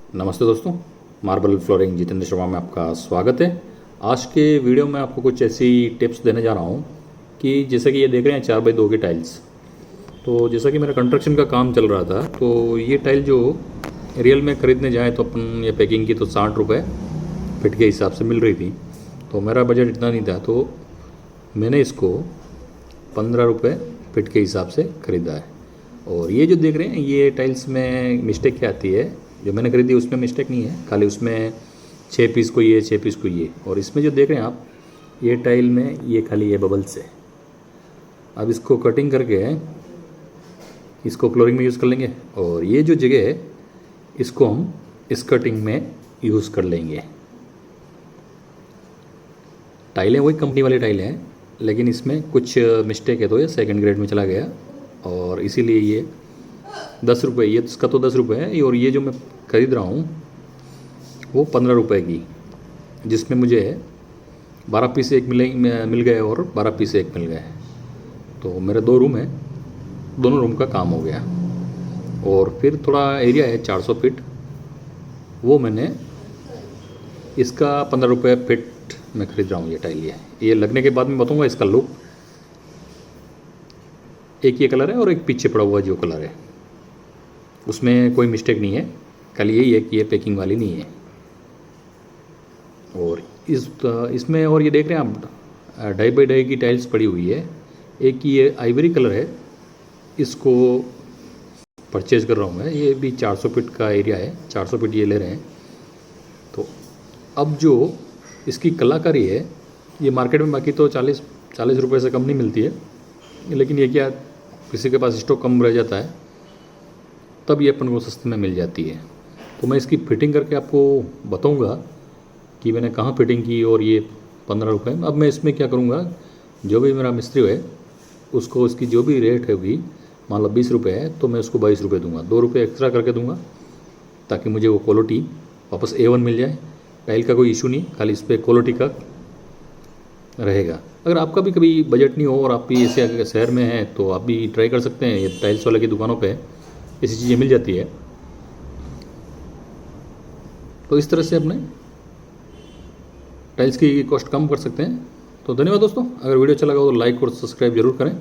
नमस्ते दोस्तों, marble flooring Jitendra Sharma में आपका स्वागत है। आज के वीडियो में आपको कुछ ऐसी टिप्स देने जा रहा हूँ कि जैसे कि ये देख रहे हैं 4x2 की टाइल्स। तो जैसा कि मेरा कंस्ट्रक्शन का काम चल रहा था, तो ये टाइल जो रियल में ख़रीदने जाए तो अपन ये पैकिंग की तो 60 रुपये फिट के हिसाब से मिल रही थी। तो मेरा बजट इतना नहीं था, तो मैंने इसको 15 रुपये फिट के हिसाब से ख़रीदा है। और ये जो देख रहे हैं, ये टाइल्स में मिस्टेक क्या आती है, जो मैंने खरीदी उसमें मिस्टेक नहीं है, खाली उसमें 6 पीस को ये 6 पीस को ये। और इसमें जो देख रहे हैं आप, ये टाइल में ये खाली ये बबल्स है। अब इसको कटिंग करके इसको फ्लोरिंग में यूज़ कर लेंगे, और ये जो जगह है इसको हम इस कटिंग में यूज़ कर लेंगे। टाइलें वही कंपनी वाली टाइलें हैं, लेकिन इसमें कुछ मिस्टेक है तो ये सेकंड ग्रेड में चला गया, और इसीलिए ये 10 रुपये, ये इसका तो 10 रुपये है, और ये जो मैं ख़रीद रहा हूँ वो 15 रुपये की, जिसमें मुझे 12 पीस एक मिल गए और 12 पीस एक मिल गए। तो मेरे 2 रूम हैं, दोनों रूम का काम हो गया। और फिर थोड़ा एरिया है 400 फीट, वो मैंने इसका 15 रुपये फिट मैं ख़रीद रहा हूँ। ये टाइल ये लगने के बाद मैं बताऊँगा इसका लुक। एक ये कलर है और एक पीछे पड़ा हुआ जो कलर है, उसमें कोई मिस्टेक नहीं है, खाली यही है कि ये पैकिंग वाली नहीं है। और इसमें और ये देख रहे हैं आप, 2x2 की टाइल्स पड़ी हुई है। एक ये आइवरी कलर है, इसको परचेज़ कर रहा हूँ मैं। ये भी 400 फीट का एरिया है, 400 फीट ये ले रहे हैं। तो अब जो इसकी कलाकारी है, ये मार्केट में बाकी तो 40 रुपये से कम नहीं मिलती है, लेकिन ये क्या, किसी के पास स्टॉक कम रह जाता है तब ये अपन को सस्ते में मिल जाती है। तो मैं इसकी फ़िटिंग करके आपको बताऊंगा कि मैंने कहाँ फ़िटिंग की, और ये 15 रुपये। अब मैं इसमें क्या करूँगा, जो भी मेरा मिस्त्री है उसको उसकी जो भी रेट होगी, मान लो 20 रुपये है तो मैं उसको 22 रुपये दूँगा, 2 रुपये एक्स्ट्रा करके दूँगा, ताकि मुझे वो क्वालिटी वापस A1 मिल जाए। टाइल का कोई इशू नहीं, खाली इस पर क्वालिटी का रहेगा। अगर आपका भी कभी बजट नहीं हो और आप भी ऐसे शहर में हैं तो आप भी ट्राई कर सकते हैं। ये टाइल्स वाले की दुकानों पे ऐसी चीज़ें मिल जाती है। तो इस तरह से अपने टाइल्स की कॉस्ट कम कर सकते हैं। तो धन्यवाद दोस्तों, अगर वीडियो अच्छा लगा हो तो लाइक और सब्सक्राइब जरूर करें।